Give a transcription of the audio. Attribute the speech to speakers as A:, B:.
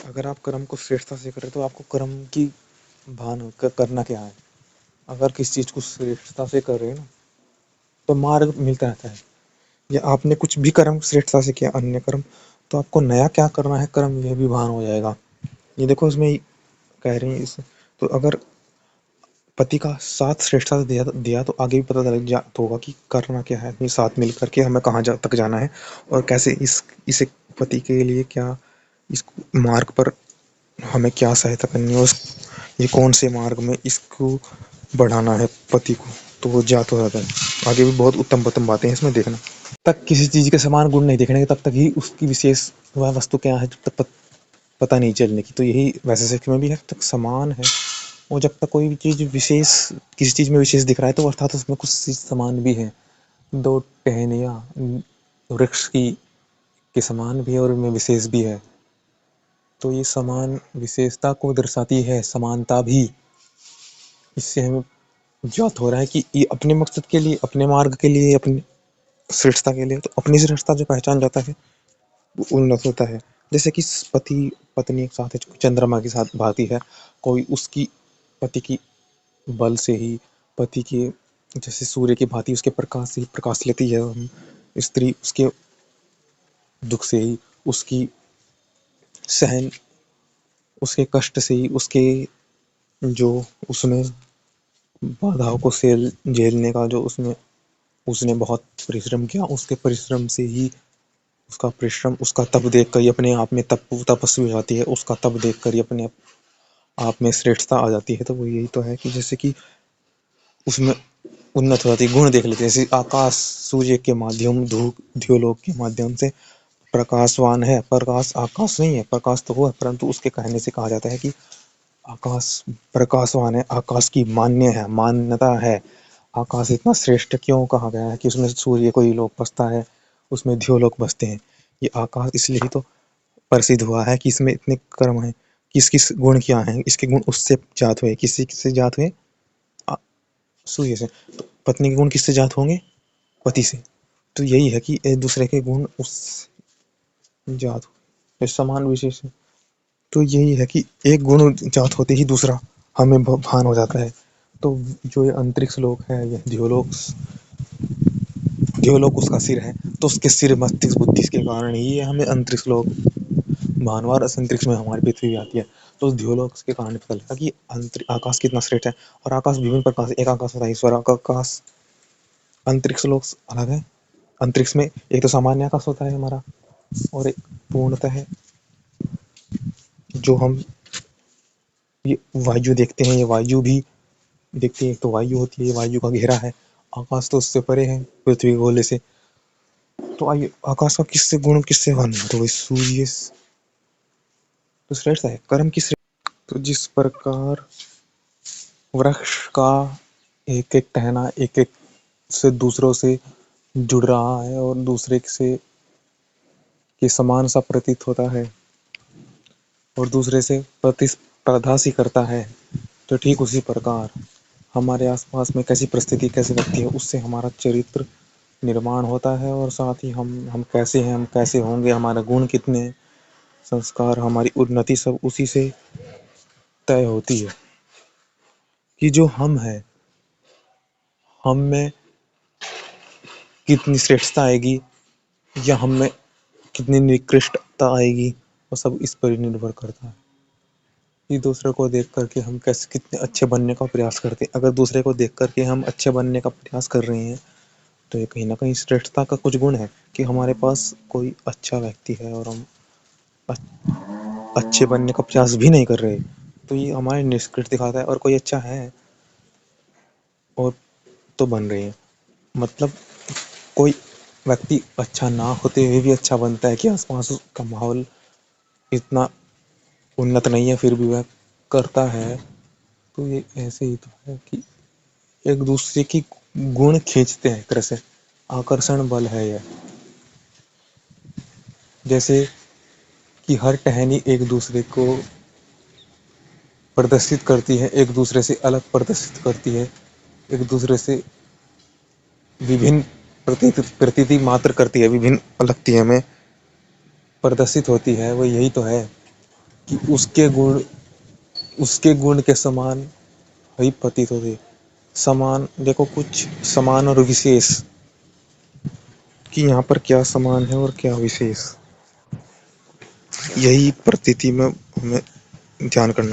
A: अगर आप कर्म को श्रेष्ठता से करें तो आपको कर्म की करना क्या है। अगर किसी चीज़ को श्रेष्ठता से कर रहे हैं ना तो मार्ग मिलता रहता है। या आपने कुछ भी कर्म श्रेष्ठता से किया अन्य कर्म, तो आपको नया क्या करना है कर्म यह भी भान हो जाएगा। ये देखो इसमें कह रही है इस, तो अगर पति का साथ श्रेष्ठता से दिया तो आगे भी पता लग जाता होगा कि करना क्या है, अपने साथ मिल करके हमें कहाँ तक जाना है और कैसे इसे पति के लिए क्या इस मार्ग पर हमें क्या सहायता करनी है, उस ये कौन से मार्ग में इसको बढ़ाना है पति को, तो वो ज्ञात हो जाता है। आगे भी बहुत उत्तम उत्तम बातें हैं इसमें देखना। तक किसी चीज़ के समान गुण नहीं देखने के तब तक ही उसकी विशेष वह वस्तु क्या है जब तक पता नहीं चलने की। तो यही वैसे शिक्षा में भी है, तक समान है और जब तक कोई भी चीज़ विशेष किसी चीज़ में विशेष दिख रहा है तो अर्थात उसमें कुछ चीज़ समान भी है। दो टहनियाँ वृक्ष की के समान भी है और उनमें विशेष भी है, तो ये समान विशेषता को दर्शाती है समानता भी। इससे हमें ज्ञात हो रहा है कि ये अपने मकसद के लिए, अपने मार्ग के लिए, अपनी श्रेष्ठता के लिए, तो अपनी श्रेष्ठता जो पहचान जाता है वो उन्नत होता है। जैसे कि पति पत्नी एक साथ है, चंद्रमा के साथ भाती है, कोई उसकी पति की बल से ही, पति के जैसे सूर्य की भांति उसके प्रकाश से ही प्रकाश लेती है, हम स्त्री उसके दुख से ही, उसकी सहन उसके कष्ट से ही, उसके जो उसमें बाधाओं को झेलने का जो उसमें उसने बहुत परिश्रम किया, उसके परिश्रम से ही उसका परिश्रम उसका तप देख कर ही अपने आप में तपस्वी हो जाती है, उसका तप देख कर ही अपने आप में श्रेष्ठता आ जाती है। तो वो यही तो है कि जैसे कि उसमें उन्नत हो जाती है, गुण देख लेते हैं। जैसे आकाश सूर्य के माध्यम धूप ध्योलोक के माध्यम से प्रकाशवान है, प्रकाश आकाश नहीं है, प्रकाश तो हुआ परंतु उसके कहने से कहा जाता है कि आकाश प्रकाशवान है, आकाश की मान्य है, मान्यता है। आकाश इतना श्रेष्ठ क्यों कहा गया है कि उसमें सूर्य को ही लोक बसता है, उसमें ध्योलोक बसते हैं। ये आकाश इसलिए ही तो प्रसिद्ध हुआ है कि इसमें इतने कर्म हैं, किस किस गुण क्या हैं, इसके गुण उससे जात हुए, किससे किससे जात हुए, सूर्य से। तो पत्नी के गुण किससे जात होंगे, पति से। तो यही है कि एक दूसरे के गुण उस जात हुए, समान विशेष है। तो यही है कि एक गुण जात होते ही दूसरा हमें भान हो जाता है। तो जो ये अंतरिक्ष लोक है, ये ध्योलोक उसका सिर है, तो उसके सिर मस्तिष्क बुद्धि के कारण ही हमें अंतरिक्ष लोक भानवार अंतरिक्ष में हमारी पृथ्वी आती है। तो उस ध्योलोक के कारण पता लगा कि आकाश कितना श्रेष्ठ है। और आकाश विभिन्न प्रकार से, एक आकाश होता है ईश्वर आकाश, अंतरिक्ष लोक अलग है। अंतरिक्ष में एक तो सामान्य आकाश होता है हमारा, और एक पूर्णतः है जो हम ये वायु देखते हैं, ये वायु भी देखते हैं। एक तो वायु होती है, ये वायु का घेरा है, आकाश तो उससे परे है पृथ्वी गोले से। तो आइए आकाश का किससे गुण किससे वर्णन, तो वही सूर्य तो श्रेष्ठ है कर्म की श्रेष्ठ। तो जिस प्रकार वृक्ष का एक एक टहना एक एक से दूसरों से जुड़ रहा है और दूसरे से के समान सा प्रतीत होता है और दूसरे से प्रतिस्पर्धा सी करता है, तो ठीक उसी प्रकार हमारे आसपास में कैसी परिस्थिति कैसे लगती है उससे हमारा चरित्र निर्माण होता है। और साथ ही हम कैसे हैं, हम कैसे होंगे, हमारे गुण कितने हैं, संस्कार हमारी उन्नति सब उसी से तय होती है कि जो हम हैं हम में कितनी श्रेष्ठता आएगी या हम में कितनी निकृष्टता आएगी, वो सब इस पर ही निर्भर करता है कि दूसरे को देख करके हम कैसे कितने अच्छे बनने का प्रयास करते हैं। अगर दूसरे को देख करके हम अच्छे बनने का प्रयास कर रहे हैं तो ये कहीं ना कहीं श्रेष्ठता का कुछ गुण है कि हमारे पास कोई अच्छा व्यक्ति है और हम अच्छे बनने का प्रयास भी नहीं कर रहे, तो ये हमारे निष्कृष्ट दिखाता है। और कोई अच्छा है और तो बन रहे हैं, मतलब कोई व्यक्ति अच्छा ना होते हुए भी अच्छा बनता है कि आसपास का माहौल इतना उन्नत नहीं है फिर भी वह करता है। तो ये ऐसे ही तो है कि एक दूसरे की गुण खींचते हैं, एक तरह से आकर्षण बल है यह। जैसे कि हर टहनी एक दूसरे को प्रदर्शित करती है, एक दूसरे से अलग प्रदर्शित करती है, एक दूसरे से विभिन्न प्रतीति मात्र करती है, विभिन्न लगती है हमें, प्रदर्शित होती है। वो यही तो है कि उसके गुण के समान ही प्रतीत होते। समान देखो, कुछ समान और विशेष, कि यहाँ पर क्या समान है और क्या विशेष, यही प्रतीति में हमें ध्यान करना।